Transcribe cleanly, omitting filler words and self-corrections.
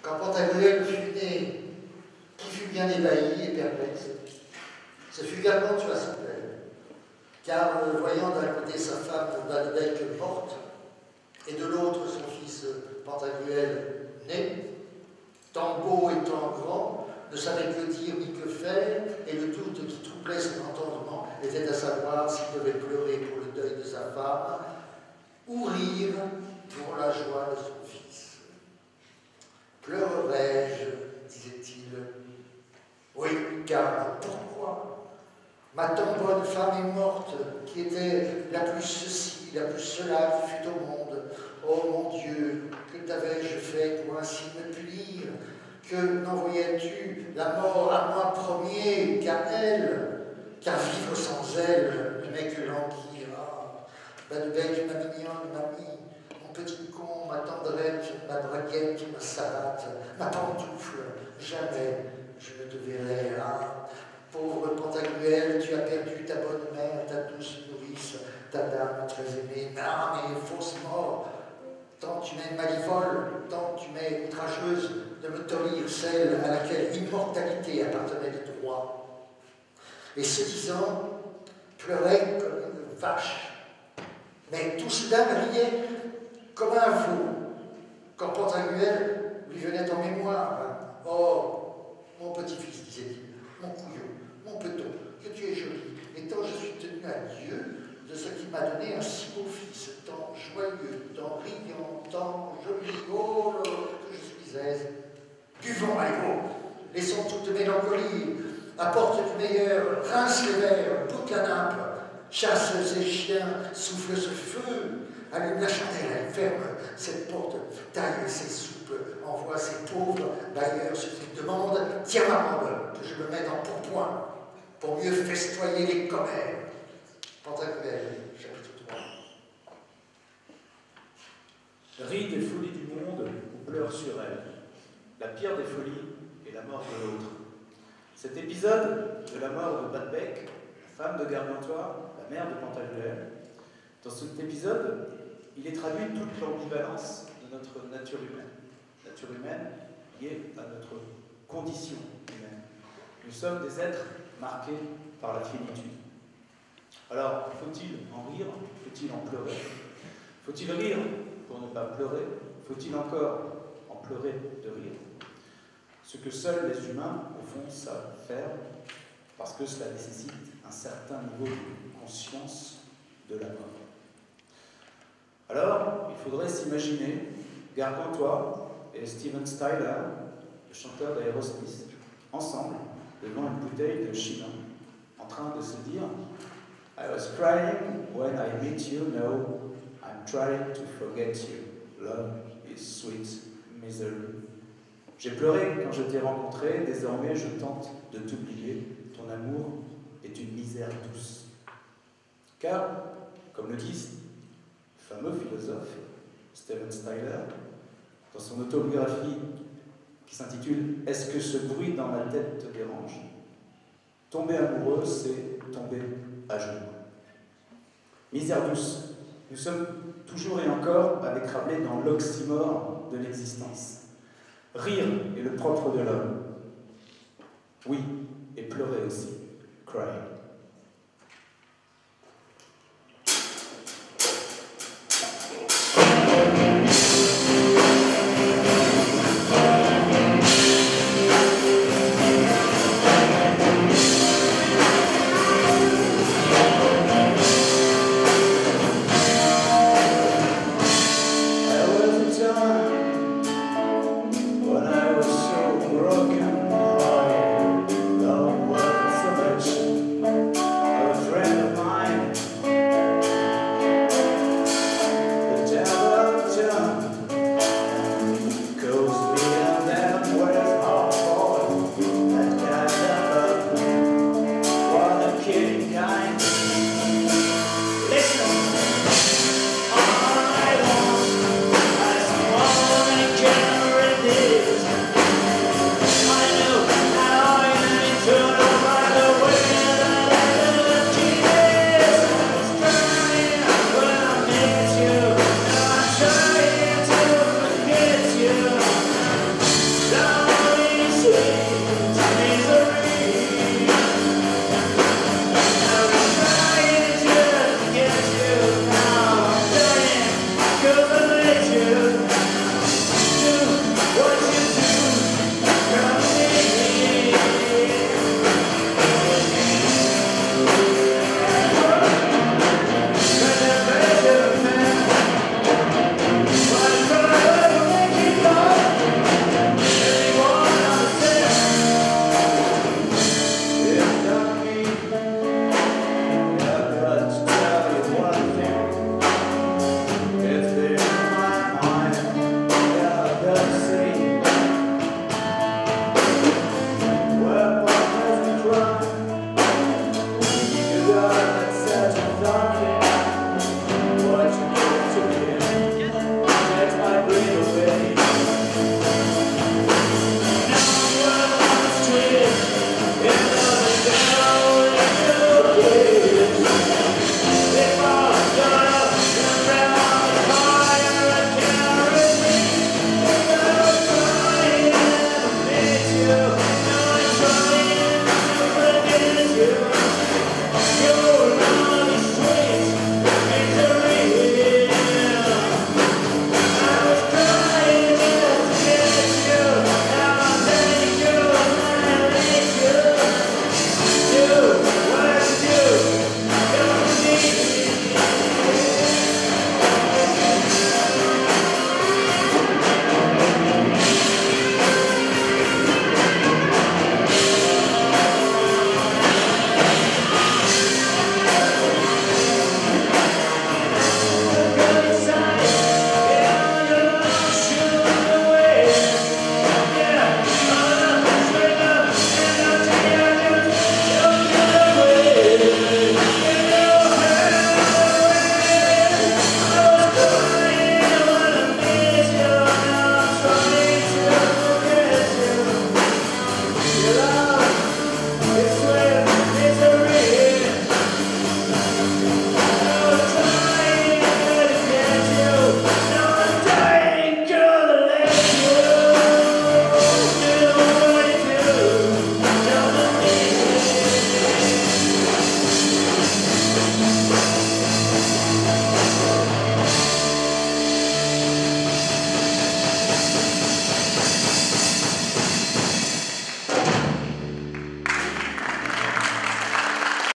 Quand Pantagruel fut né, qui fut bien ébahi et perplexe, ce fut Gargantua son père, car voyant d'un côté sa femme Balbec morte, et de l'autre son fils Pantagruel né, tant beau et tant grand, ne savait que dire ni que faire, et le doute qui troublait son entendement était à savoir s'il devait pleurer pour le deuil de sa femme, ou rire pour la joie de son fils. Pleurerai-je, disait-il. Oui, car pourquoi? Ma tant bonne femme est morte, qui était la plus ceci, la plus cela qui fut au monde. Oh mon Dieu, que t'avais-je fait pour ainsi me punir? Que n'envoyais-tu la mort à moi premier qu'à elle? Car vivre sans elle ne m'est que languir. Ah, Balbec, ma mignonne mamie, mon petit con, ma tendrette, ma braguette, ma savate, ma pantoufle, jamais je ne te verrai. Ah, pauvre Pantagruel, tu as perdu ta bonne mère, ta douce nourrice, ta dame très aimée. Ah, mais fausse mort, tant tu m'es malivole, tant tu m'es outrageuse de me tolir celle à laquelle l'immortalité appartenait de droit. Et ce disant, pleurait comme une vache. Mais tout cela riait comme un veau quand Pantagruel lui venait en mémoire. Oh, mon petit-fils, disait-il, mon couillon, mon peton, que tu es joli, et tant je suis tenu à Dieu de ce qui m'a donné un si beau fils, tant joyeux, tant riant, tant joli, oh là, que je suis aise. Buvons, allez, oh, laissons toute mélancolie, apporte du meilleur, rince les verres, boute la nappe, chasse ces chiens, souffle ce feu, allume la chandelle, ferme cette porte, taille ces soupes, envoie ces pauvres bailleurs ce qu'ils demandent, tiens ma robe, que je me mette en pourpoint, pour mieux festoyer les commères. Pantagruel, chapitre 3. Ris des folies du monde ou pleure sur elles. La pire des folies est la mort de l'autre. Cet épisode de la mort de Balbec, la femme de Gargantua, la mère de Pantagruel, dans cet épisode, il est traduit toute l'ambivalence de notre nature humaine. Nature humaine liée à notre condition humaine. Nous sommes des êtres marqués par la finitude. Alors, faut-il en rire? Faut-il en pleurer? Faut-il rire pour ne pas pleurer? Faut-il encore en pleurer de rire? Ce que seuls les humains, au fond, savent faire, parce que cela nécessite un certain niveau de conscience de la mort. Alors, il faudrait s'imaginer Gargantua et Steven Tyler, le chanteur d'Aerosmith, ensemble, devant une bouteille de Chinon, en train de se dire « I was crying when I meet you, now I'm trying to forget you. Love is sweet misery. » J'ai pleuré quand je t'ai rencontré, désormais je tente de t'oublier, ton amour est une misère douce. Car, comme le dit le fameux philosophe Steven Tyler, dans son autobiographie qui s'intitule « Est-ce que ce bruit dans ma tête te dérange ?» Tomber amoureux, c'est tomber à genoux. Misère douce, nous sommes toujours et encore avec Rabelais dans l'oxymore de l'existence. Rire est le propre de l'homme. Oui, et pleurer aussi. Cry.